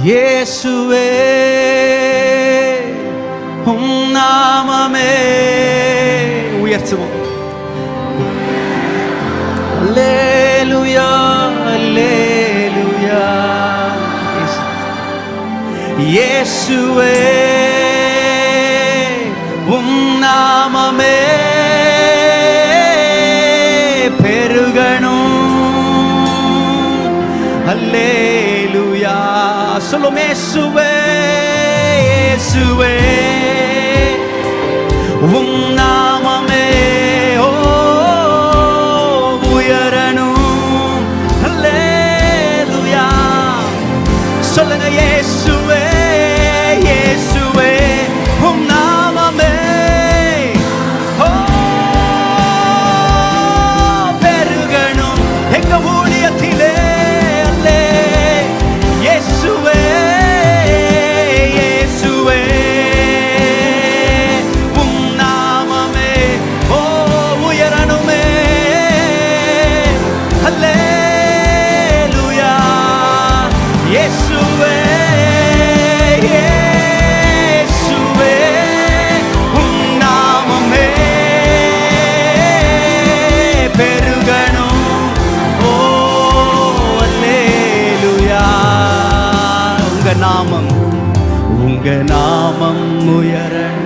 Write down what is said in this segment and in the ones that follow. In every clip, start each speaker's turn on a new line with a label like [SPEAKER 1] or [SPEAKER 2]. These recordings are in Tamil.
[SPEAKER 1] இயேசுவே உம் நாமமே உயர்த்துவோம். அல்லேலூயா அல்லேலூயா. இயேசுவே உம் நாமமே பெருகணும். அல்லேலூயா. சொல்லுமே இயேசுவே இயேசுவே உம் நாமமே உயரணும். அல்லேலூயா. சொல்லுங்க இயேசுவே இயேசுவே உம் நாமமே பெருகணும் எங்க ஊழியத்திலே. அல்லே இயேசுவே இயேசுவே உம் நாமமே உயரணுமே. அல்லேலூயா. இயேசுவே இயேசுவே உம் நாமமே பெருகணும். அல்லேலூயா. உங்க நாமம் உயரணும்.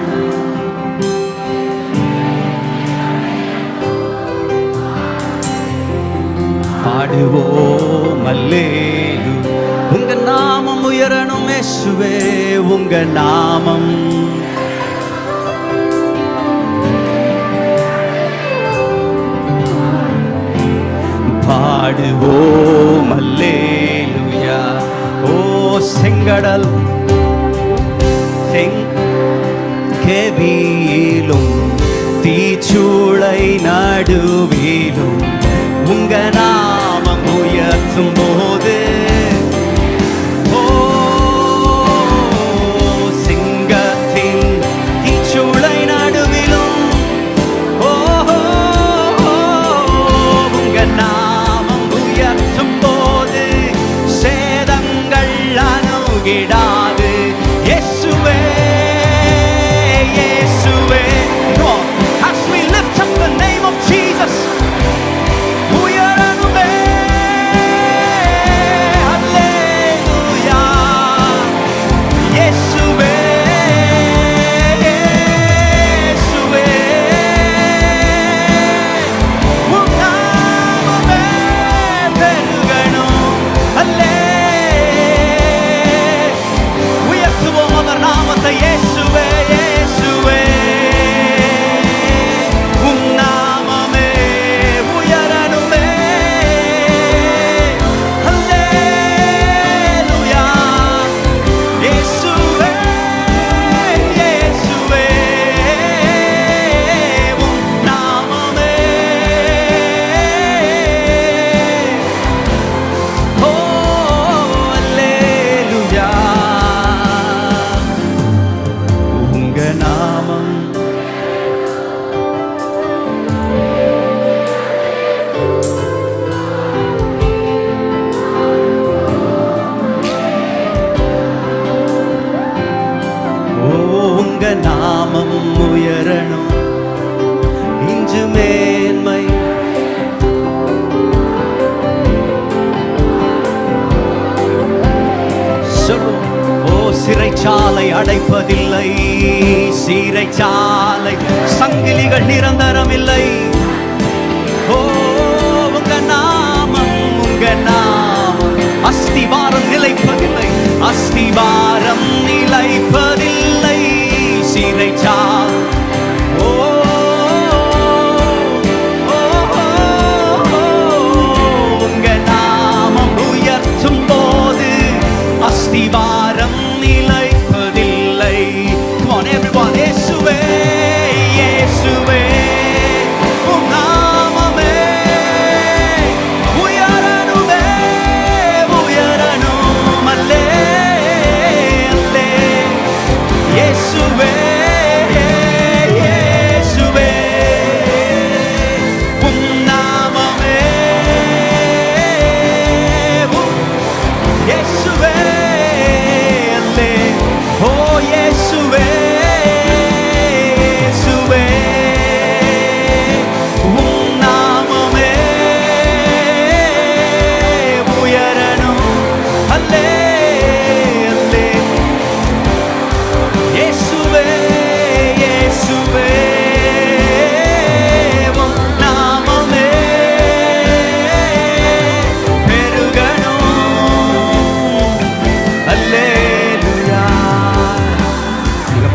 [SPEAKER 1] பாடுவோம் அல்லேலூயா. உங்க நாமம் உயரணும் இயேசுவே. உங்க நாமம் பாடுவோம் அல்லேலூயா. ஓ செங்கடல் செங்கேவியிலும் தீச்சூளை நடுவிலும் உங்க நாமம் உயர்த்தும் போது சிங்கத்தின் தீச்சூளை நடுவிலும் உங்க நாமம் உயர்த்தும் போது சேதங்கள் அணுகிடாது. இயேசுவே இயேசுவே. As we lift up the name of Jesus, உயரணுமே. அல்லேலூயா. இயேசுவே இயேசுவே உம் நாமமே பெருகணும். அல்லே உயர்த்துவோம் அவர் நாமத்தை. இயேசுவே இயேசுவே உம் நாமமே உயரணுமே. அல்லேலூயா. இயேசுவே இயேசுவே உம் நாமமே அல்லேலூயா. உங்க நாமம் உங்க நாமம் உயரணும். இன்று மேன்மை சொல்லும். ஓ சிறைச்சாலை அடைப்பதில்லை. சிறைச்சாலை சங்கிலிகள் நிரந்தரம் இல்லை. ஓ உங்க நாமம் அஸ்திவாரம் நிலைப்பதில்லை. அஸ்திவாரம் நிலைப்பதில்லை. சிறைச்சாலை உங்க நாமம் உயர்த்தும் போது அஸ்திவாரம் நிலைப்பதில்லை. Come on everyone. இயேசுவே இயேசுவே உம் நாமமே உயரணுமே உயரணும். அல்லே அல்லே. இயேசுவே இயேசுவே உம் நாமமே இயேசுவே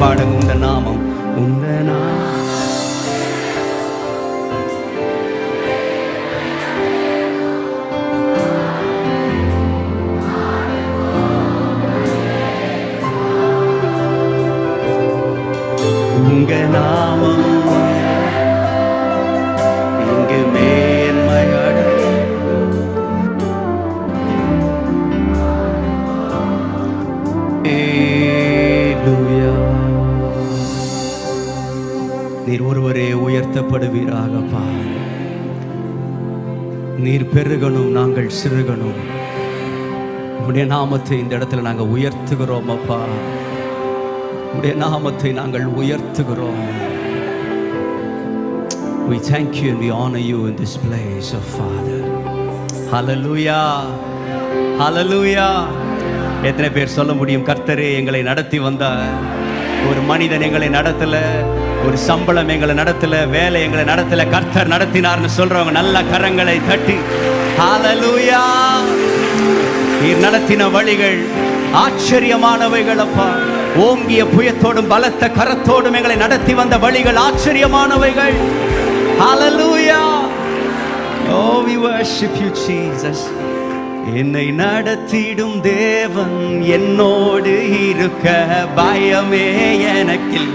[SPEAKER 1] பாடுங்க. உந்த நாமம், உந்த நாமம். உங்க நாமம் இங்கு மேன்மையட. நீர் ஒருவரே உயர்த்தப்படுவீராகப்பா. நீர் பெருகணும், நாங்கள் சிறுகணும். உடைய நாமத்தை இந்த இடத்துல நாங்கள் உயர்த்துகிறோம் அப்பா. உடைய நாமத்தை நாங்கள் உயர்த்துகிறோம். We thank you and we honor you in this place, oh Father. Hallelujah, hallelujah. எத்தனை பேர் சொல்ல முடியும், கர்த்தரே எங்களை நடத்தி வந்தார். ஒரு மனிதன் எங்களை நடத்தல, ஒரு சம்பளம் எங்களை நடத்தல, வேலை எங்களை நடத்தல, கர்த்தர் நடத்தினார்னு சொல்றவங்க நல்ல கரங்களை தட்டி ஹalleluya. நீர் நடத்தின வழிகள் ஆச்சரியமானவைகள் அப்பா. ஓங்கிய புயத்தோடும் பலத்த கரத்தோடும் எங்களை நடத்தி வந்த வழிகள் ஆச்சரியமானவைகள். ஹalleluya. Oh, we worship you Jesus. என்னை நடத்திடும் தேவன் என்னோடு இருக்க பயமே எனக்கில்.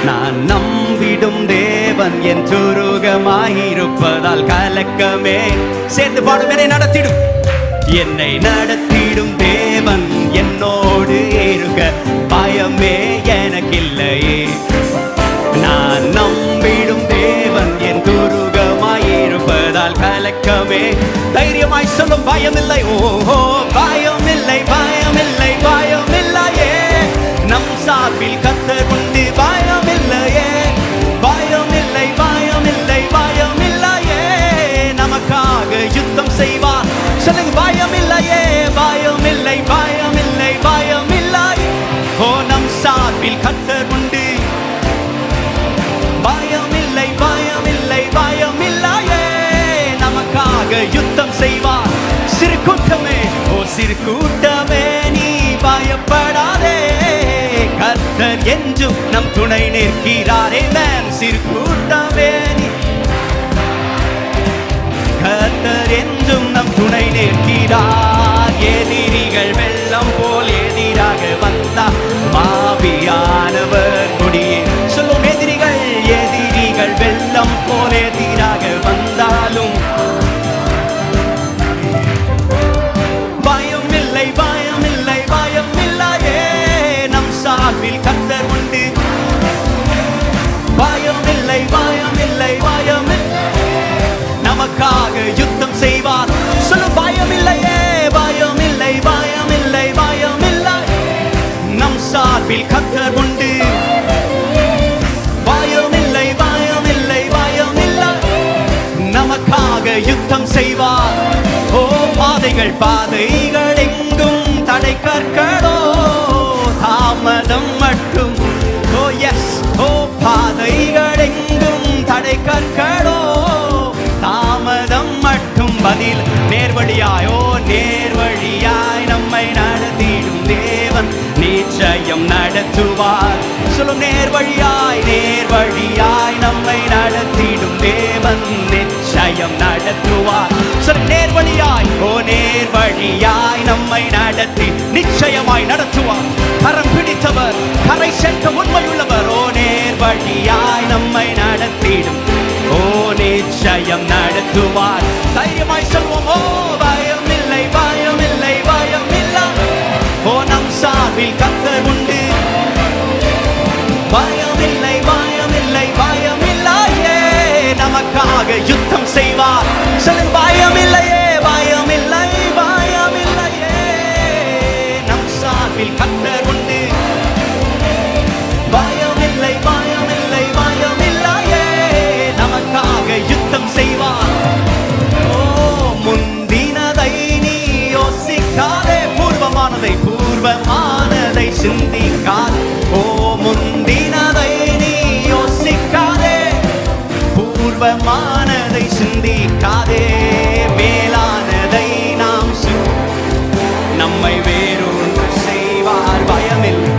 [SPEAKER 1] நான் நம்பிடும் தேவன் என் துருகமாயிருப்பதால் கலக்கமே. சேர்ந்து பாடும். என்னை நடத்திடும், என்னை நடத்திடும் தேவன் என்னோடு இருக்க பயமே எனக்கில்லையே. நான் நம்பிடும் தேவன் என் துருகமாயிருப்பதால் கலக்கமே. தைரியமாய் சொல்லும், பயமில்லை, ஓஹோ பயமில்லை, பயமில்லை, பயமில்லையே. நம் சார்பில் கர்த்தர் உண்டு, பயமில்லையே, பயமில்லை, பயமில்லை, பயமில்லையே. நமக்காக யுத்தம் செய்வார். சொல்லுங்க, பயமில்லையே, பயமில்லை, பயமில்லை, பயமில்லையே. ஓ நம் சார்பில் கர்த்தர் உண்டு, பயமில்லை, பயமில்லை, பயமில்லையே. நமக்காக யுத்தம் செய்வார். சிறு கூட்டமே, ஓ சிறு கூட்டமே நீ பயப்படாதே, கர்த்தர் என்றும் நம் துணை நிற்கிறாரே. சிறு கூட்டமே நீ, கர்த்தர் என்றும் நம் துணை நிற்கிறார். எதிரிகள் வெள்ளம் போல் எதிராக வந்தார், ஆவியானவர் கொடியே. சொல்லும், எதிரிகள், எதிரிகள் வெள்ளம் போல் எதிராக வந்தாலும் பயமில்லை, பயமில்லை, பயமில்லையே. நம் சார்பில் கர்த்தர் உண்டு, பயமில்லை, பயமில்லை, பயமில்லை. நமக்காக யுத்தம் செய்வார். சொல்லும், பயமில்லையே, பயமில்லை, பயமில்லை, பயமில்லை. நம் சார்பில் கர்த்தர் உண்டு, பயமில்லை, பயமில்லை, பயமில்லை. நமக்காக யுத்தம் செய்வார். ஓ பாதைகள், பாதைகள் எங்கும் தடை கற்களோ, தாமதம் மட்டும். ஓ எஸ், ஓ பாதைகள் எங்கும் தடை கற்களோ, தாமதம் மட்டும். பதில் நேர்வழியாய், ஓ நேர்வழியாய் நம்மை நடத்திடும் தேவன் நிச்சயம் நடத்துவார். சொல்லும், நேர்வழியாய், நேர்வழியாய் நம்மை நடத்திடும் தேவன் நிச்சயம் நடத்துவார். சொல்லும், நேர்வழியாய், ஓ நேர்வழியாய் நம்மை நடத்தி நிச்சயமாய் நடத்துவார். கரம் பிடித்தவர், கரை சென்ற உண்மையுள்ளவர். ஓ நேர்வழியாய் நம்மை நடத்திடும், ஓ நிச்சயம் நடத்துவார். தைரியமாய் சொல்வோம், ஓ பயமில்லை, பயமில்லை, பயமில்லை. ஓ நம் சார்பில் கர்த்தர் உண்டு, பயமில்லை, பயமில்லை, பயமில்லையே. நமக்காக யுத்தம் செய்வார். சொல்லுங்க, பயமில்லையே, பயமில்லை, பயமில்லையே. நம் சார்பில் கர்த்தர் உண்டு, பயமில்லை, பயமில்லை, பயமில்லையே. நமக்காக யுத்தம் செய்வார். ஓ முந்தினதை நீ யோசிக்காதே, பூர்வமானதை, பூர்வமானதை சிந்திக்காதே. ஓ முந்தினதை நீ யோசிக்காதே, பூர்வமானதை சிந்திக்காதே. மேலானதை நாம் நம்மை வேறொன்று செய்வார். பயமில்லை,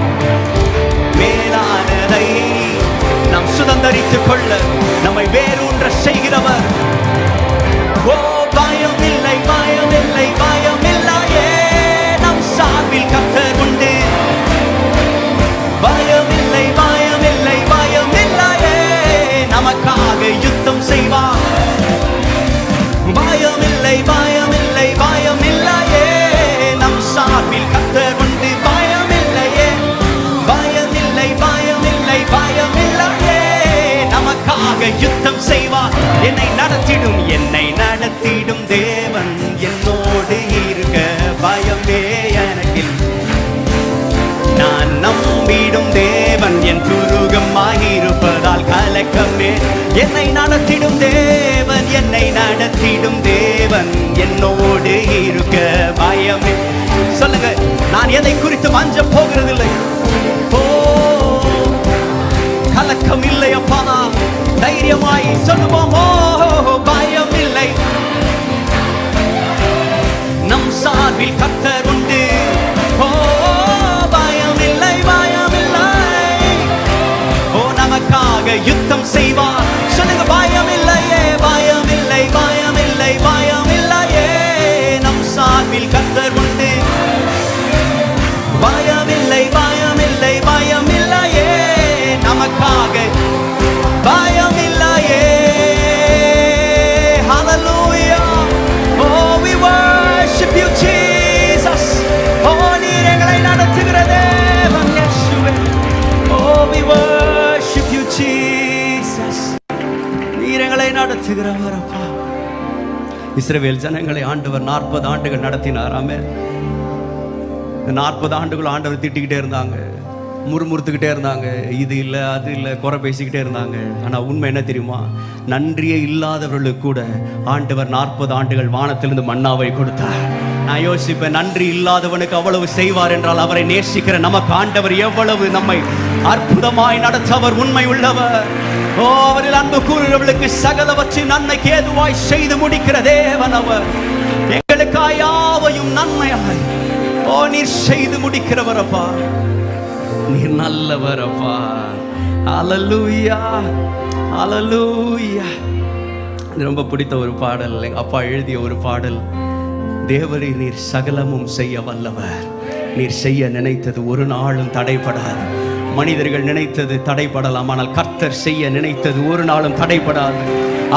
[SPEAKER 1] நிரம்பிடும் தேவன் என் துருகமாயிருப்பதால் கலக்கமே. என்னை நடத்திடும் தேவன், என்னை நடத்திடும் தேவன் என்னோடு இருக்க பயமே. சொல்லுங்க, நான் எதை குறித்து அஞ்ச போகிறதில்லை. ஓ, கலக்கம் இல்லை அப்பா. தைரியமாய் சொல்லுவோம், ஓ பயம் இல்லை. நம் சார்பில் கர்த்தர் உண்டு. ஓ பயம் இல்லை, பயம் இல்லை. ஓ நமக்காக யுத்தம் செய்வார். சொல்லுங்க, பயம் இல்லையே, பயம் இல்லை, பயம் இல்லை, பயம் இல்லையே. நம் சார்பில் கர்த்தர் உண்டு. பயம் இல்லை, பயம் இல்லை, பயம் இல்லையே. நமக்காக பயம் இல்லையே. Hallelujah. Oh, we worship you, Jesus. Oh, நீர் எங்களை நடத்துகிற தேவன் இயேசுவே. Oh, we worship you, Jesus. நீர் எங்களை நடத்துகிறவர் அப்பா. இஸ்ரவேல் ஜனங்களை ஆண்டவர் 40 ஆண்டுகள் நடத்தினார். ஆமென். 40 ஆண்டுகள் ஆண்டவர் திட்டிக்கிட்டே இருந்தாங்க, முறுமுறுத்துக்கிட்டே இருந்தாங்க, இது இல்லை அது இல்லை, குறை பேசிக்கிட்டே இருந்தாங்க. ஆனால் உண்மை என்ன தெரியுமா? நன்றியே இல்லாதவர்களுக்கு கூட ஆண்டவர் 40 ஆண்டுகள் வானத்திலிருந்து மன்னாவை கொடுத்தார். நான் யோசிப்பேன், நன்றி இல்லாதவனுக்கு அவ்வளவு செய்வார் என்றால் அவரை நேசிக்கிற நமக்கு ஆண்டவர் எவ்வளவு நம்மை அற்புதமாய் நடத்தவர் உண்மை உள்ளவர். ஓ, அவரில் அன்பு கூறுகிறவர்களுக்கு சகலவற்றின் நன்மைக்கு ஏதுவாய் செய்து முடிக்கிற தேவன் அவர். எங்களுக்காய் யாவையும் நன்மையாய் ஓ நீர் செய்து முடிக்கிறவர் அப்பா. நீர் நல்லவர் அப்பா. ஹல்லேலூயா, ஹல்லேலூயா. ரொம்ப பிடித்த ஒரு பாடல், எங்க அப்பா எழுதிய ஒரு பாடல். தேவரே நீர் சகலமும் செய்ய வல்லவர். நீர் செய்ய நினைத்தது ஒரு நாளும் தடைபடாது. மனிதர்கள் நினைத்தது தடைபடலாம், ஆனால் கர்த்தர் செய்ய நினைத்தது ஒரு நாளும் தடைபடாது.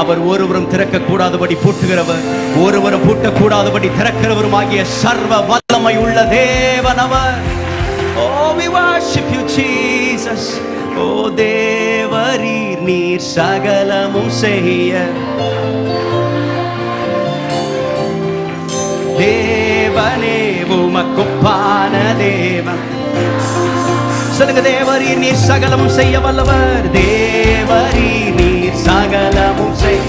[SPEAKER 1] அவர் ஒருவரும் திறக்கக்கூடாதபடி பூட்டுகிறவர், ஒருவரும் பூட்டக்கூடாதபடி திறக்கிறவரும் ஆகிய சர்வ வல்லமை உள்ள தேவன் அவர். Oh, we worship you, Jesus. Oh, தேவரீர் நீர் சகலமும் செய்ய. தேவனே உமக்குப்பான தேவன். சொல்லுங்க, தேவரீர் நீர் சகலமும் செய்ய வல்லவர். தேவரீர் நீர் சகலமும் செய்ய.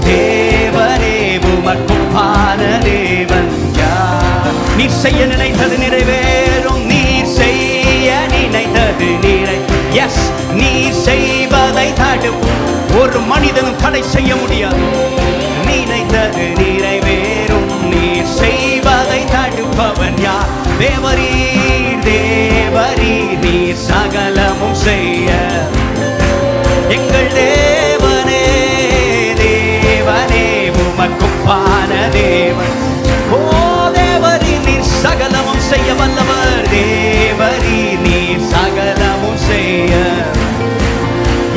[SPEAKER 1] தேவனே உமக்குப்பான தேவன் யார்? நீர் செய்ய நினைத்தது நிறைவேறும். நீர் செய்ய நினைத்தது எஸ், நீர் செய்வதை தடுக்கும் ஒரு மனிதனும் தடை செய்ய முடியாது. நினைத்தது நிறைவேறும். நீர் செய்வதை தடுப்பவன் யார்? தேவரீர், தேவரீர் நீர் சகலமும் செய்ய. எங்கள் தேவனே, தேவனே உமக்குப்பான தேவன். ஓ தேவரீர் நீர் சகலமும் செய்ய வல்லவர். தேவரீர் நீர் சகலமும் செய்ய.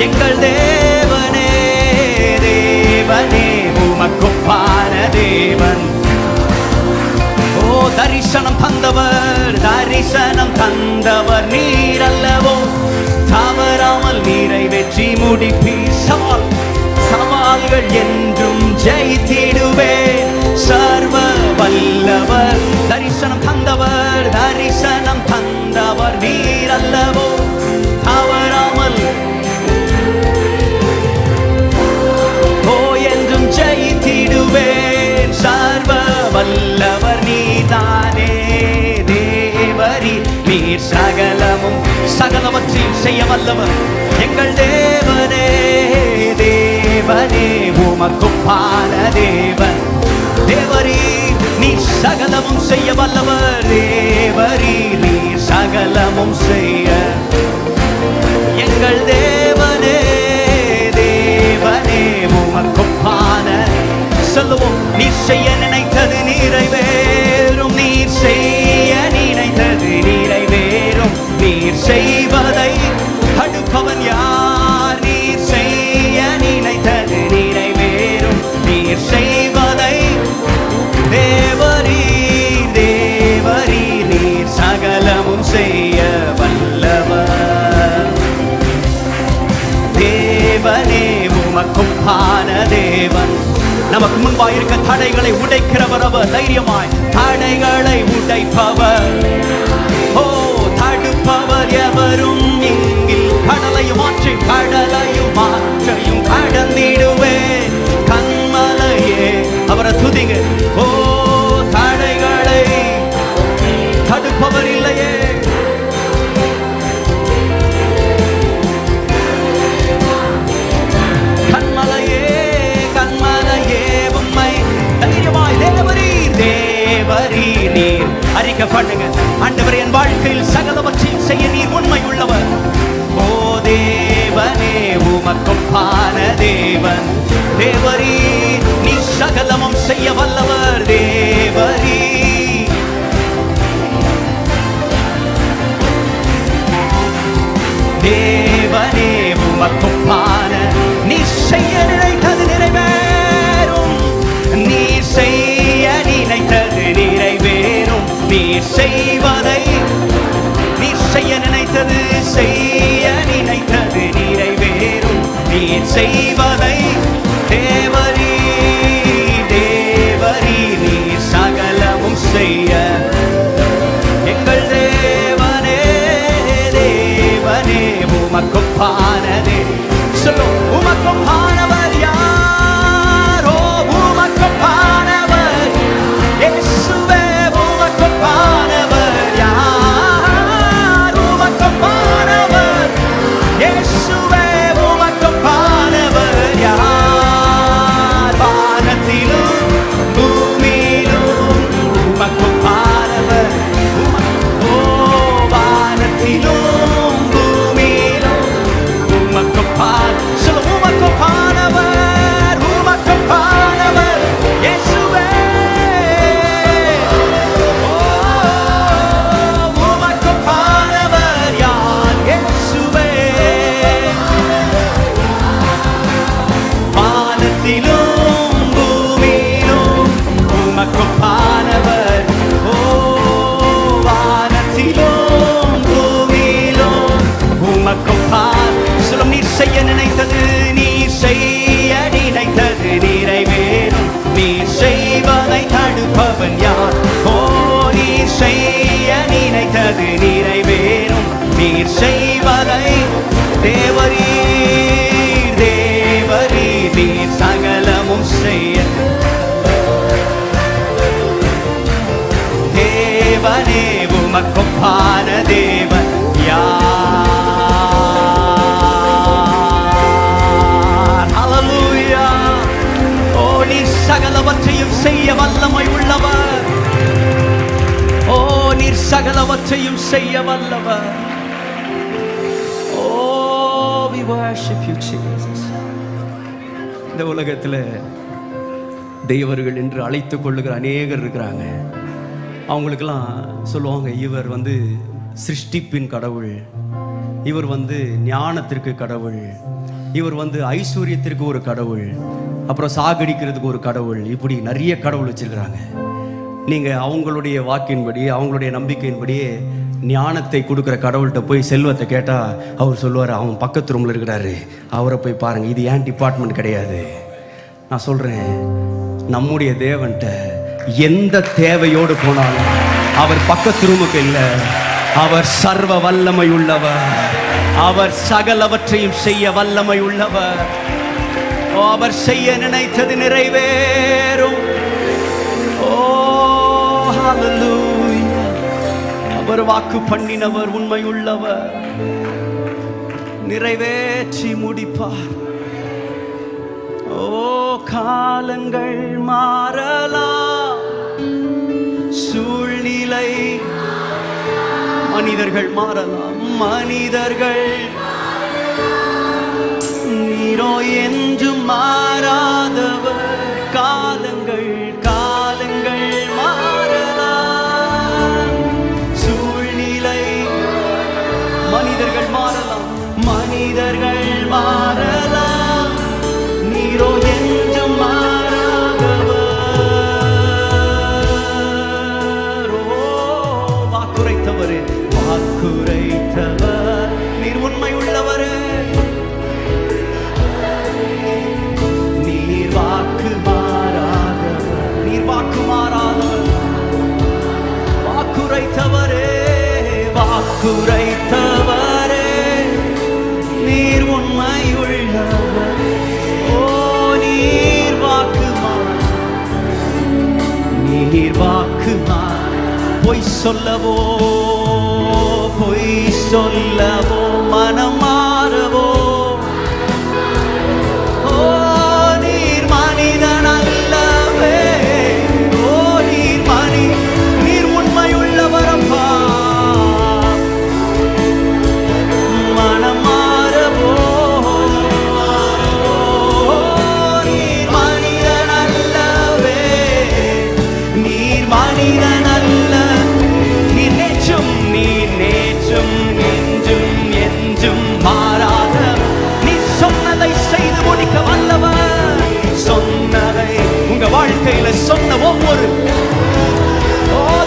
[SPEAKER 1] எங்கள் தேவனே, தேவனே உமக்குப்பான தேவன். ஓ தரிசனம் தந்தவர், தரிசனம் தந்தவர் நீர் அல்லவோ. தவறாமல் நிறைவேற்றி முடிப்பீர். சவால்கள் என்றும் ஜெயித்திடுவேன். சர்வ வல்லவர். தரிசனம் தந்தவர், தரிசனம் தந்தவர் நீர் அல்லவோ. தவறாமல் ஓ என்றும் ஜெயித்திடுவேன். சர்வ வல்லவர் நீதானே. தேவரீ நீர் சகலமும் சகலவற்றையும் செய்ய வல்லவர். எங்கள் தேவனே, தேவனே உமக்குப்பான தேவன். தேவரீ நீர் சகலமும் செய்ய வல்லவர். தேவரீ நீர் சகலமும் செய்ய. எங்கள் தேவனே, தேவனே உமக்குப்பான. சொல்லுவோம், நீர் செய்ய நினைத்தது நிறைவேறும். நீர் செய்ய நினைத்தது நிறைவேறும். நீர் செய்வதை தடுப்பவன் யார்? நீர் செய்ய நினைத்தது நிறைவேறும். நீர் செய்வதை. தேவரீர், தேவரீர் நீர் சகலமும் செய்ய வல்லவர். தேவனே உமக்குப்பான தேவன். நமக்கு முன்பாய் இருக்க தடைகளை உடைக்கிறவர் அவர். தைரியமாய் தடைகளை உடைப்பவர். ஓ, தடுப்பவர் எவரும் இங்கில். கடலையும் ஆற்றை கடலையும் ஆற்றையும் கடந்திடுவேன். கண்மலையே அவரை துதிங்க. ஓ, தடைகளை தடுப்பவர் இல்லையே. கண்மலையே கண்மலையே உம்மை தைரியமாய் தேவரீர் தேவரீர் நீர் அறிக்கை பண்ணுங்க. ஆண்டவர், என் வாழ்க்கையில் சகலவற்றையும் செய்ய நீர் உண்மை உள்ளவர். ஓ தேவனே, உமக்கொப்பான தேவன். தேவரீர் நீ சகலமும் செய்ய வல்லவர். தேவரீர் தேவனே, உமக்கொப்பான. நீ செய்ய நினைத்தது நிறைவேறும். நீ செய்ய நினைத்தது நிறைவேறும். நீ செய்வதை நீ செய்ய நினைத்தது செய்ய நினைத்தது நிறைவேறும். நீ செய்வதை தேவரீ தேவரீ நீ சகலமும் செய்ய எங்கள் தேவனே தேவனே உமக்கொப்பானதே. சொல்லு, உமக்கொப்பானவர் யாரோ? உமக்கொப்பானவர் இயேசுவே. உமக்கொப்பானவர் யார்? உமக்கொப்பானவர் இயேசுவே. உமக்கொப்பானவர் யார்? வானத்திலும் பூமியிலும் உமக்கொப்பானவர். ஓ, வானத்திலும் பூமியிலும் உமக்கொப்பான். சொல்ல, உமக்கொப்பானவர் உமக்கொப்பானவர் இயேசுவே. ஓ, உமக்கொப்பானவர் யார்? இயேசுவே. வானத்திலும் பூமியிலும் உமக்கொப்பானவர். ஓ, வானத்திலும் பூமியிலும் உமக்கொப்பான். சொல்லும், நீர் செய்ய நினைத்தது நீ செய்ய நினைத்தது நிறைவேறும். நீ செய்வதை தடுப்பவன் யார்? ஓ, நீ செய்ய நினைத்தது நிறைவேறும். நீர் செய்வதை தேவரீர் தேவரீர் நீர் சகலமும் செய்ய. தேவனே, உமக்கொப்பான தேவன் யார்? ஹல்லேலூயா. ஓ, நீ சகலவற்றையும் செய்ய வல்லமை உள்ளவர். ஓ, நீர் சகலவற்றையும் செய்ய வல்லவர். ஓ, we worship you Jesus. இந்த உலகத்தில் தெய்வர்கள் என்று அழைத்துக் கொள்ளுகிற அநேகர் இருக்கிறாங்க. அவங்களுக்கெல்லாம் சொல்லுவாங்க, இவர் சிருஷ்டிப்பின் கடவுள், இவர் ஞானத்திற்கு கடவுள், இவர் ஐஸ்வர்யத்திற்கு ஒரு கடவுள், அப்புறம் சாகடிக்கிறதுக்கு ஒரு கடவுள். இப்படி நிறைய கடவுள் வச்சிருக்கிறாங்க. நீங்கள் அவங்களுடைய வாக்கின்படி அவங்களுடைய நம்பிக்கையின்படியே ஞானத்தை கொடுக்குற கடவுள்கிட்ட போய் செல்வத்தை கேட்டால் அவர் சொல்லுவார், அவன் பக்கத்து ரூமில் இருக்கிறாரு, அவரை போய் பாருங்கள், இது ஏன் டிபார்ட்மெண்ட் கிடையாது. நான் சொல்கிறேன், நம்முடைய தேவன்கிட்ட எந்த தேவையோடு போனாலும் அவர் பக்கத்து ரூமுக்கு இல்லை, அவர் சர்வ வல்லமை உள்ளவர், அவர் சகலவற்றையும் செய்ய வல்லமை உள்ளவர். அவர் செய்ய நினைத்தது நிறைவேறும். ஓ ஹல்லேலூயா. அவர் வாக்கு பண்ணினவர் உண்மை உள்ளவர், நிறைவேற்றி முடிப்பார். ஓ காலங்கள் மாறலாம், சூழ்நிலை மனிதர்கள் மாறலாம், மனிதர்கள் நீரோ என்றும் மாறாதவர். காலங்கள் காலங்கள் மாறலாம், சூழ்நிலை மனிதர்கள் மாறலாம், மனிதர்கள் மாறலாம், நீரோ என்றும் மாறாதவர். ஓ வாக்குரைத்தவரே, வாக்குரைத்தவர் நீர் உண்மை உள்ளவரே, நீர் வாக்குரைத்தவரே நீர் உண்மையுள்ளவர். ஓ நீர் வாக்குமா பொய் சொல்லவோ மனம் மாறவோ. ஓ நீர் மனிதன் அல்லவே. ஓ நீர் உண்மையுள்ளவரப்பா. மனம் மாறவோ. நீர் மனிதன் அல்லவே. நீர் மனிதன் அல்ல. நீர் நேற்றும் என்றும் மாறாத. நீ சொன்னதை செய்து முடிக்க வல்லவர். சொன்னதை உங்க வாழ்க்கையில சொன்ன ஒவ்வொரு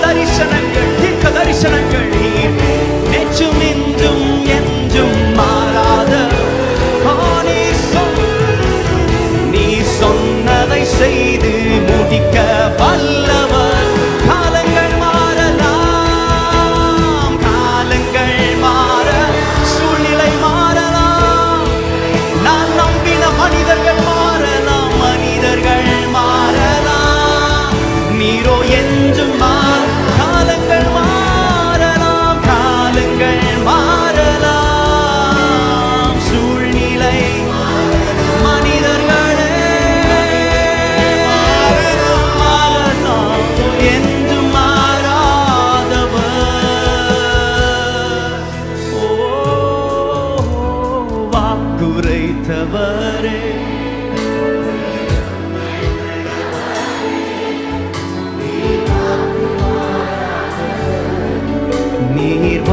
[SPEAKER 1] தரிசனங்கள், தீர்க்க தரிசனங்கள், நீர் நேற்றும் என்றும் மாறாத. நீ சொன்னதை செய்து முடிக்க வல்லவர். காலங்கள் மாறலாம், காலங்கள் மாற, சூழ்நிலை மாறலாம். நான் நம்பின மனிதர்கள் மாறலாம், மனிதர்கள் மாறலாம். நீரோ என்றும் காலங்கள் மாறலாம், காலங்கள் மாறலாம். சூழ்நிலை மனிதர்களே மாறலாம், என்றும் மாறாதவர். ஓ வாக்குரைத்தவரே நீர்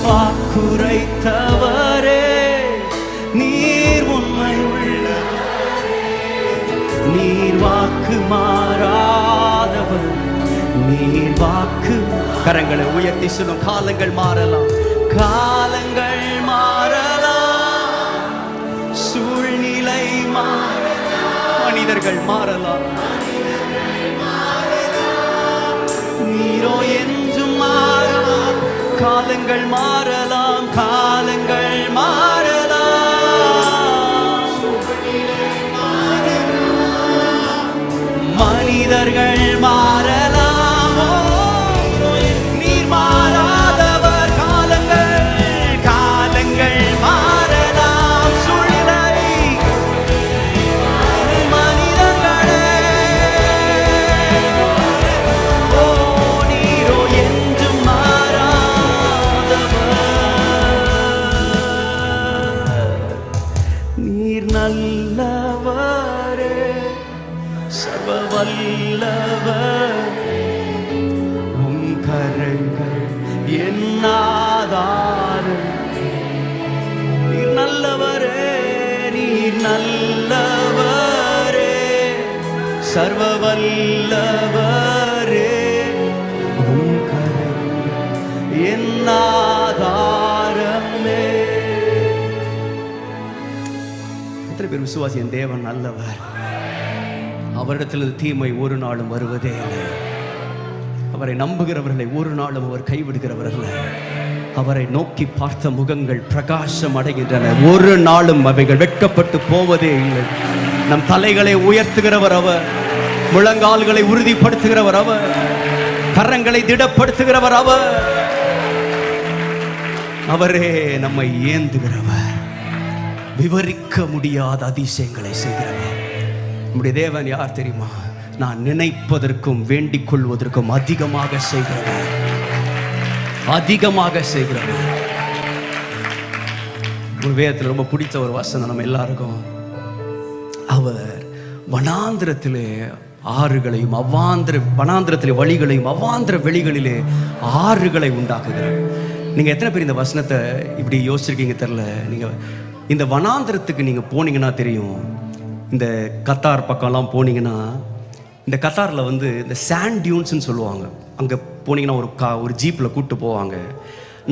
[SPEAKER 1] வாக்குரைத்தவரே நீர் உண்மையுள்ள. நீர் வாக்கு மாறாதவர். நீர் வாக்கு. கரங்களை உயர்த்தி சொல்லும். காலங்கள் மாறலாம், காலங்கள் மாறலாம். சூழ்நிலை மாறலாம், மனிதர்கள் மாறலாம். நீரோ என்றும் மாறலாம். காலங்கள் மாறலாம், காலங்கள் மாறலாம். மனிதர்கள் மாறலாம். நீர் மாறாதவர். காலங்கள் மாறலாம். சூழ்நிலை மனிதர்களே. ஓ நீரோ என்றும் மாறாதவர். நீர் நல்லவரே, சர்வ வல்லவர். உம் கரங்கள் என் ஆதாரம். நீர் நல்லவரே, நீர் நல்லவரே, சர்வ வல்லவரே. உம் கரங்கள் என் ஆதாரமே. எத்தனை பேர் விசுவாசி? என் தேவன் நல்லவர். அவரிடத்தில் தீமை ஒரு நாளும் வருவதே இல்லை. அவரை நம்புகிறவர்களை ஒரு நாளும் அவர் கைவிடுகிறவர்கள். அவரை நோக்கி பார்த்த முகங்கள் பிரகாசம் அடைகின்றன. ஒரு நாளும் அவைகள் வெட்கப்பட்டு போவதே இல்லை. நம் தலைகளை உயர்த்துகிறவர் அவர். முழங்கால்களை உறுதிப்படுத்துகிறவர் அவர். கரங்களை திடப்படுத்துகிறவர் அவர். அவரே நம்மை ஏந்துகிறவர். விவரிக்க முடியாத அதிசயங்களை செய்கிறவர். நம்முடைய தேவன் யார் தெரியுமா? நான் நினைப்பதற்கும் வேண்டிக் கொள்வதற்கும் அதிகமாக செய்கிறவர். அதிகமாக செய்கிறவர். ஒரு வேதத்தில் ரொம்ப பிடிச்ச ஒரு வசனம் நம்ம எல்லாருக்கும். அவர் வனாந்திரத்திலே ஆறுகளையும் வனாந்திரத்திலே வழிகளையும் அவாந்திர வெளிகளிலே ஆறுகளை உண்டாக்குகிறார். நீங்க எத்தனை பேர் இந்த வசனத்தை இப்படி யோசிச்சிருக்கீங்க தெரியல. நீங்க இந்த வனாந்திரத்துக்கு நீங்க போனீங்கன்னா தெரியும். இந்த கத்தார் பக்கம்லாம் போனீங்கன்னா, இந்த கத்தாரில் வந்து இந்த சாண்ட் டியூன்ஸ்ன்னு சொல்லுவாங்க. அங்கே போனீங்கன்னா ஒரு ஜீப்பில் கூப்பிட்டு போவாங்க.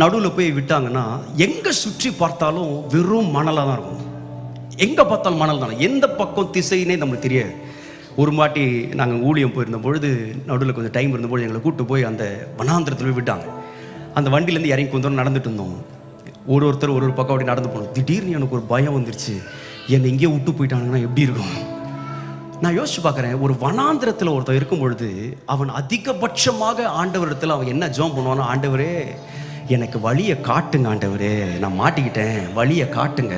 [SPEAKER 1] நடுவில் போய் விட்டாங்கன்னா எங்கே சுற்றி பார்த்தாலும் வெறும் மணலாக தான் இருக்கும். எங்கே பார்த்தாலும் மணல் தான். எந்த பக்கம் திசைன்னே நம்மளுக்கு தெரியாது. ஒரு வாட்டி நாங்கள் ஊழியம் போயிருந்த பொழுது நடுவில் கொஞ்சம் டைம் இருந்தபொழுது எங்களை கூப்பிட்டு போய் அந்த வனாந்திரத்தில் விட்டாங்க. அந்த வண்டியிலேருந்து இறங்கி கொஞ்சம் தூரம் நடந்துட்டு இருந்தோம். ஒருத்தர் ஒரு பக்கம் அப்படி நடந்து போனோம். திடீர்னு எனக்கு ஒரு பயம் வந்துருச்சு, என்னை இங்கேயே விட்டு போயிட்டானுங்கன்னா எப்படி இருக்கும். நான் யோசிச்சு பார்க்குறேன், ஒரு வனாந்திரத்தில் ஒருத்தர் இருக்கும் பொழுது அவன் அதிகபட்சமாக ஆண்டவரிடத்தில் அவன் என்ன ஜெபம் பண்ணுவானோ, ஆண்டவரே எனக்கு வழியை காட்டுங்க, ஆண்டவரே நான் மாட்டிக்கிட்டேன், வழியை காட்டுங்க.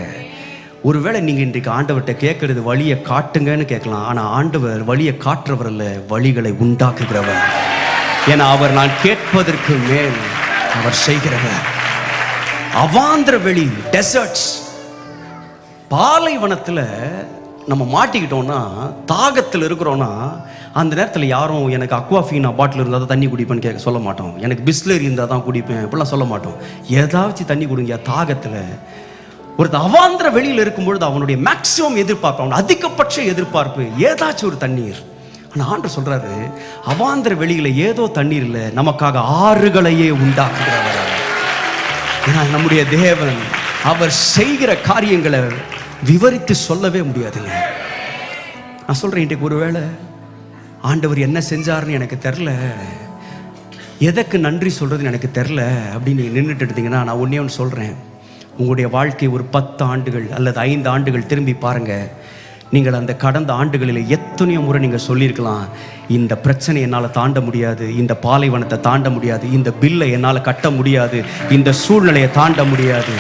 [SPEAKER 1] ஒருவேளை நீங்கள் இன்றைக்கு ஆண்டவர்கிட்ட கேட்கறது வழியை காட்டுங்கன்னு கேட்கலாம். ஆனால் ஆண்டவர் வழியை காட்டுறவர் அல்ல, வழிகளை உண்டாக்குகிறவர். ஏன்னா அவர் நான் கேட்பதற்கு மேல் அவர் செய்கிறவர். அவாந்திர வெளி, டெசர்ட்ஸ், பாலைவனத்தில் நம்ம மாட்டிக்கிட்டோம்னா, தாகத்தில் இருக்கிறோன்னா, அந்த நேரத்தில் யாரும் எனக்கு அக்வாஃபீனா பாட்டில் இருந்தால் தான் தண்ணி குடிப்பேன்னு கேட்க சொல்ல மாட்டோம். எனக்கு பிஸ்லரி இருந்தால் தான் குடிப்பேன் அப்படிலாம் சொல்ல மாட்டோம். ஏதாச்சும் தண்ணி குடிங்க. தாகத்தில் ஒருத்தர் அவாந்திர வெளியில் இருக்கும்பொழுது அவனுடைய மேக்சிமம் எதிர்பார்ப்பு, அவன் அதிகபட்ச எதிர்பார்ப்பு ஏதாச்சும் ஒரு தண்ணீர். ஆனால் ஆண்டவர் சொல்றாரு, அவாந்திர வெளியில் ஏதோ தண்ணீர் இல்லை, நமக்காக ஆறுகளையே உண்டாக்குகிறவர். ஏன்னா நம்முடைய தேவன் அவர் செய்கிற காரியங்களை விவரித்து சொல்லவே முடியாதுங்க. நான் சொல்றேன், இன்றைக்கு ஒருவேளை ஆண்டவர் என்ன செஞ்சாருன்னு எனக்கு தெரில, எதற்கு நன்றி சொல்றதுன்னு எனக்கு தெரில அப்படின்னு நீங்கள் நின்றுட்டு இருந்தீங்கன்னா, நான் ஒன்றே ஒன்று சொல்கிறேன். உங்களுடைய வாழ்க்கை ஒரு 10 ஆண்டுகள் அல்லது 5 ஆண்டுகள் திரும்பி பாருங்கள். நீங்கள் அந்த கடந்த ஆண்டுகளில் எத்தனையோ முறை நீங்கள் சொல்லியிருக்கலாம், இந்த பிரச்சனை என்னால் தாண்ட முடியாது, இந்த பாலைவனத்தை தாண்ட முடியாது, இந்த பில்லை என்னால் கட்ட முடியாது, இந்த சூழ்நிலையை தாண்ட முடியாது,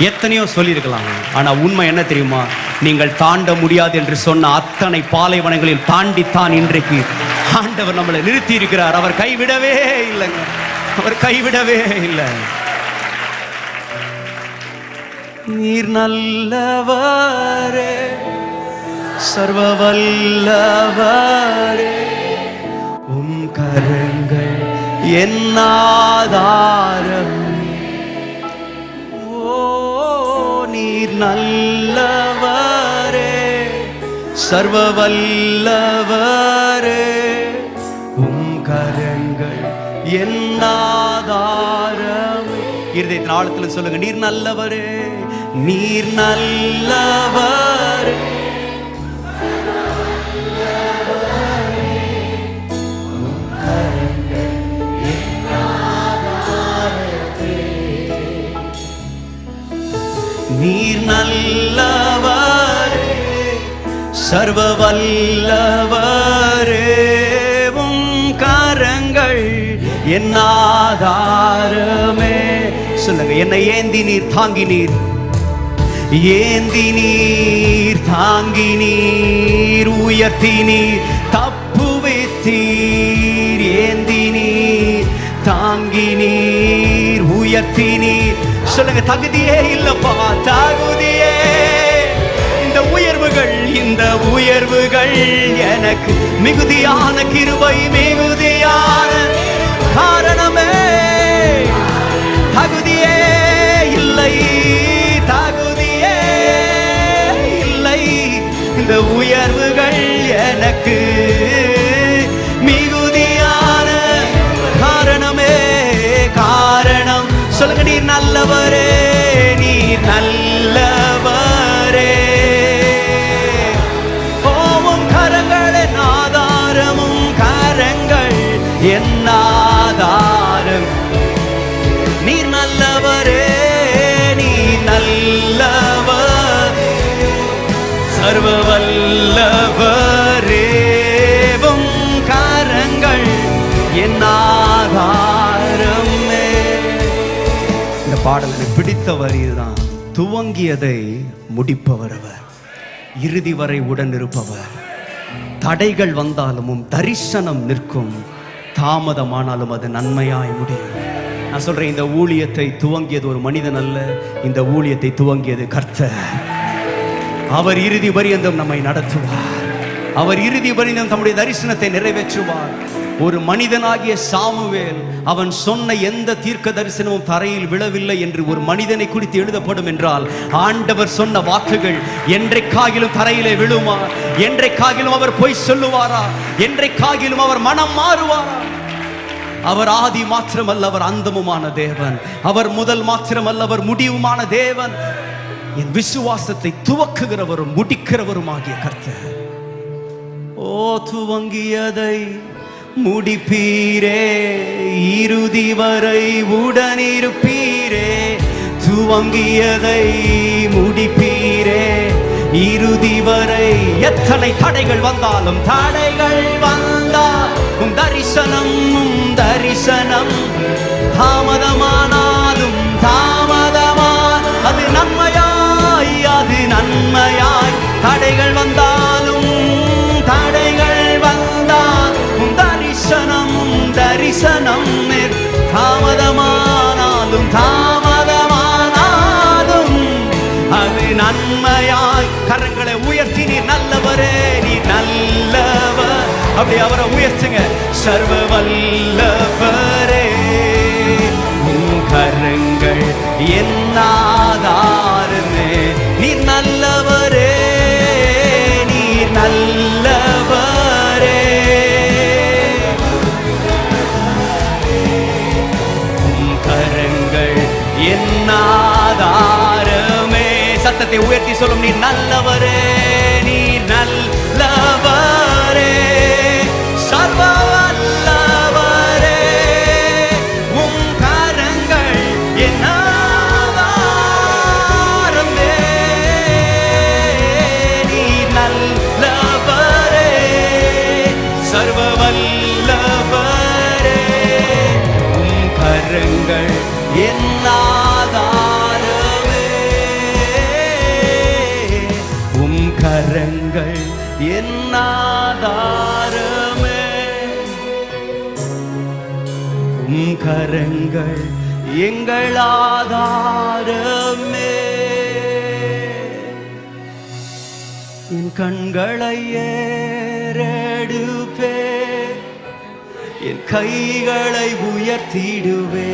[SPEAKER 1] எத்தனையோ சொல்லியிருக்கலாம். ஆனால் உண்மை என்ன தெரியுமா? நீங்கள் தாண்ட முடியாது என்று சொன்ன அத்தனை பாலைவனங்களில் தாண்டித்தான் இன்றைக்கு ஆண்டவர் நம்மளை நிறுத்தி இருக்கிறார். அவர் கைவிடவே இல்லைங்க, அவர் கைவிடவே இல்லை. நீர் நல்லவரே, சர்வ வல்லவரே, உம் கரங்கள் என் ஆதாரம். ஓ நீர் நல்லவரே, சர்வ வல்லவரே, உம் கரங்கள் என் ஆதாரம். இருதயத்தின் ஆழத்தில் சொல்லுங்க, நீர் நல்லவரே, நீர் நல்லவரே, நீர் நல்லவரே, சர்வ வல்லவரே, உம் கரங்கள் என் ஆதாரமே. சொல்லுங்க, என்னை ஏந்தி நீர் தாங்கி நீர், ஏந்தி நீர் தாங்கி நீர், உயர்த்தி நீர் தப்புவித்தீர். ஏந்தி நீர் தாங்கி நீர், உயர்த்தி நீர். சொல்லுங்க, தகுதியே இல்லப்பா, தகுதியே. இந்த உயர்வுகள் எனக்கு மிகுதியான கிருபை, மிகுதியான காரணமே. தகுதியே இல்லை, தகுதியே இல்லை, இந்த உயர்வுகள் எனக்கு மிகுதியான காரணமே. காரணம் சொல்லுங்க, நீர் நல்லவரே, நீர் நல்லவரே, ஓமும் கரங்கள் என் ஆதாரமும், கரங்கள் என் ஆதாரம். நீர் நல்லவரே, நீர் நல்லவர், சர்வ வல்லவரே, உம் கரங்கள் என் ஆதாரமே. இந்த பாடல் எனக்கு பிடித்த வரி இதுதான். துவங்கியதை முடிப்பவர் அவர், இறுதி வரை உடன் இருப்பவர். தடைகள் வந்தாலும் தரிசனம் நிற்கும், தாமதமானாலும் அது நன்மையாய் முடியும். நான் சொல்றேன், இந்த ஊழியத்தை துவங்கியது ஒரு மனிதன் அல்ல, இந்த ஊழியத்தை துவங்கியது கர்த்தர். அவர் இறுதி பரியந்தம் நம்மை நடத்துவார், அவர் இறுதி பரியந்தம் தம்முடைய தரிசனத்தை நிறைவேற்றுவார். ஒரு மனிதனாகிய சாமுவேல், அவன் சொன்ன எந்த தீர்க்க தரிசனமும் தரையில் விழவில்லை என்று ஒரு மனிதனை குறித்து எழுதப்படும் என்றால், ஆண்டவர் சொன்ன வாக்குகள் என்றைக்காகிலும் தரையிலே விழுமா? என்றைக்காகிலும் அவர் பொய் சொல்லுவாரா? என்றைக்காகிலும் அவர் மனம் மாறுவாரா? அவர் ஆதி மாத்திரமல்ல, அவர் அந்தமுமான தேவன். அவர் முதல் மாத்திரமல்ல, அவர் முடிவுமான தேவன். என் விசுவாசத்தை துவக்குகிறவரும் முடிக்கிறவரும் ஆகிய கர்த்தர். ஓ துவங்கியதை முடிப்பீரே, இறுதி வரை உடனிருப்பீரே. துவங்கியதை முடிப்பீரே, இறுதி வரை. எத்தனை தடைகள் வந்தாலும் தரிசனம் தரிசனம் தாமதமானாலும் அது நன்மையாய், அது நன்மையாய். தடைகள் வந்தாலும் தரிசனம் தரிசனம் தாமதமானாலும் அது நன்மையாய். கரங்களை உயர்த்தி நீர் நல்லவரே, நீர் நல்லவர். அப்படி அவரை உயர்த்துங்க. சர்வ வல்லவரே, உன் கரங்கள் என்னாதாரமே. நீர் நல்லவரே, நீர் நல்லவரே. உன் கரங்கள் என்னாதாரமே. சத்தத்தை உயர்த்தி சொல்லும். நீர் நல்லவரே, நீர் நல்லவரே. சர்வ வல்லவரே, உம் கரங்கள் என்னாதாரமே. நீர் நல்லவரே, சர்வ வல்லவரே, உம் கரங்கள் என்னாதாரமே. உம் கரங்கள் என்னாதாரமே. உம் கரங்கள் எங்கள் ஆதாரமே. என் கண்களை ஏறெடுப்பே, என் கைகளை உயர்த்திடுவே,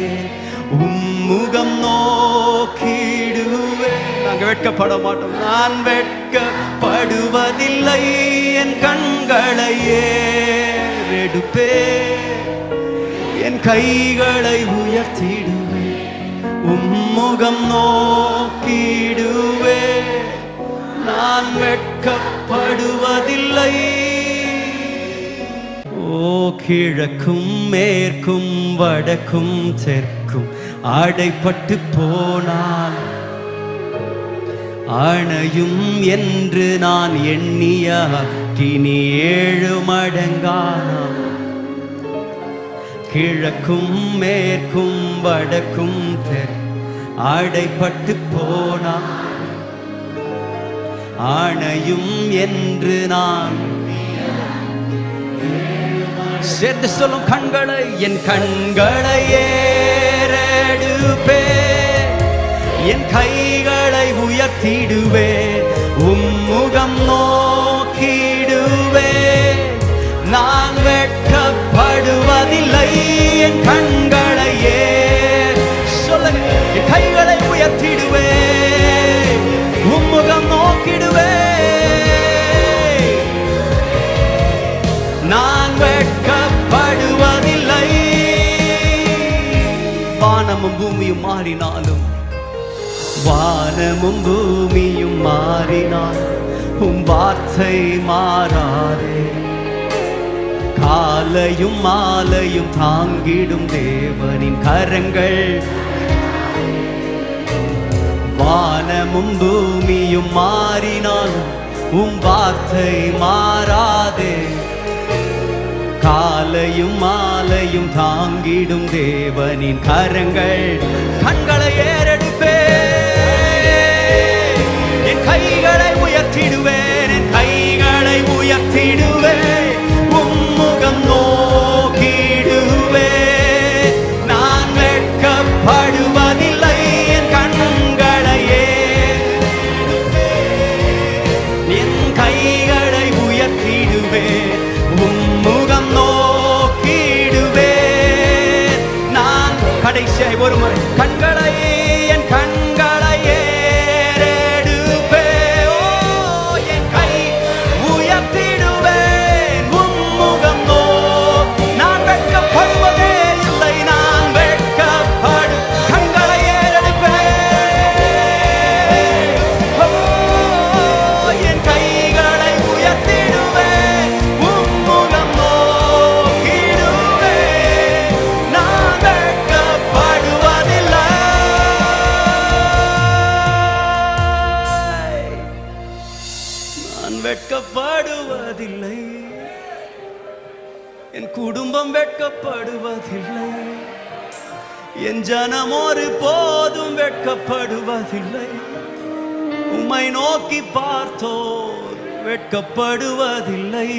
[SPEAKER 1] உம்முகம் நோக்கிடுவே. நாங்கள் வெட்கப்பட மாட்டோம், நான் வெட்கப்படுவதில்லை. என் கண்களை ஏறெடுப்பே, என் கைகளை உயர்த்திடுவே, உம்முகம் நோக்கிடுவே, நான் வெட்கப்படுவதில்லை. ஓ கிழக்கும் மேற்கும் வடக்கும் தெற்கும் அடைப்பட்டு போனால் அணையும் என்று நான் எண்ணிய கினி 7 மடங்கானாம். கிழக்கும் மேற்கும் வடக்கும் அடைப்பட்டு போனால் அணையும் என்று நான் சேர்த்து சொல்லும். கண்களை என் கண்களை ஏறெடுப்பே, என் கைகளை உயர்த்திடுவே, உம்முகம் நோக்கிடுவே, நான் வெட்கப்படுவதில்லை. என் கண்களையே சொல்லுங்க. என் கைகளை உயர்த்திடுவே, உம்முகம் நோக்கிடுவே, நான் வெட்கப்படுவதில்லை. வானமும் பூமியும் மாறினாலும், வானமும் பூமியும் மாறினால் உம் வார்த்தை மாறாதே. காலையும் மாலையும் தாங்கிடும் தேவனின் கரங்கள். வானமும் பூமியும் மாறினால் உம் வார்த்தை மாறாதே. காலையும் மாலையும் தாங்கிடும் தேவனின் கரங்கள். கண்களை ஏறெடுப்பே, என் கைகளை உயர்த்திடுவேன், என் கைகளை உயர்த்திடுவேன், உம்முகம் நோக்கிடுவே, நான் வெட்கப்படுவதில்லை. என் கண்களையே, என் கைகளை உயர்த்திடுவே, உம்முகம் நோக்கிடுவே, நான். கடைசியாய் ஒரு முறை கண்களை, என் கண்களை ஏறெடுப்பே, ஓ என் கை உயர்த்திடுவேன், உம்முகம் நான் வெட்கப்படுவதே இல்லை, நான் வெட்கப்படு. கண்களை ஏறெடுப்பேன், ஓ என் கைகளை உயர்த்திடுவேன், உம் என் குடும்பம் வெட்கப்படுவதில்லை, என் ஜனம் ஒரு போதும் வெட்கப்படுவதில்லை. உம்மை நோக்கி பார்த்தோர் வெட்கப்படுவதில்லை,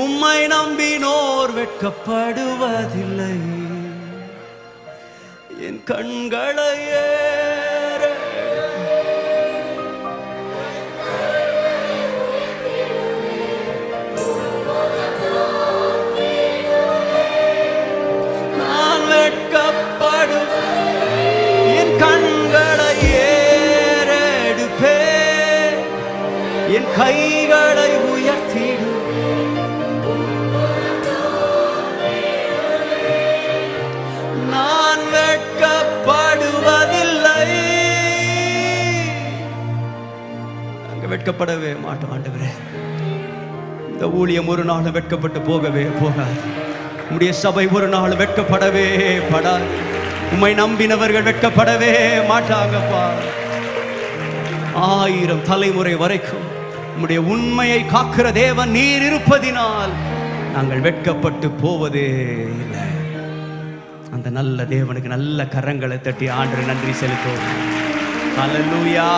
[SPEAKER 1] உம்மை நம்பினோர் வெட்கப்படுவதில்லை. என் கண்களை நான் வெட்கப்படு, என் கண்களை ஏறெடுப்பே, என் கைகளை உயர்த்திடு. நான் வெட்கப்படுவதில்லை. அங்க வெட்கப்படவே மாட்டோம் ஆண்டவரே. இந்த ஊழியம் ஒரு நாள் வெட்கப்பட்டு போகவே போகாது. உம்முடைய சபை ஒரு நாள் வெட்கப்படவே படாது. உம்மை நம்பினவர்கள் வெட்கப்படவே மாட்டாங்கப்பா. 1000 தலைமுறை வரைக்கும் உம்முடைய உண்மையை காக்கிற தேவன் நீர் இருப்பதினால் நாங்கள் வெட்கப்பட்டு போவதே இல்லை. அந்த நல்ல தேவனுக்கு நல்ல கரங்களை தட்டி ஆண்டு நன்றி செலுத்துவோம். ஹல்லேலூயா.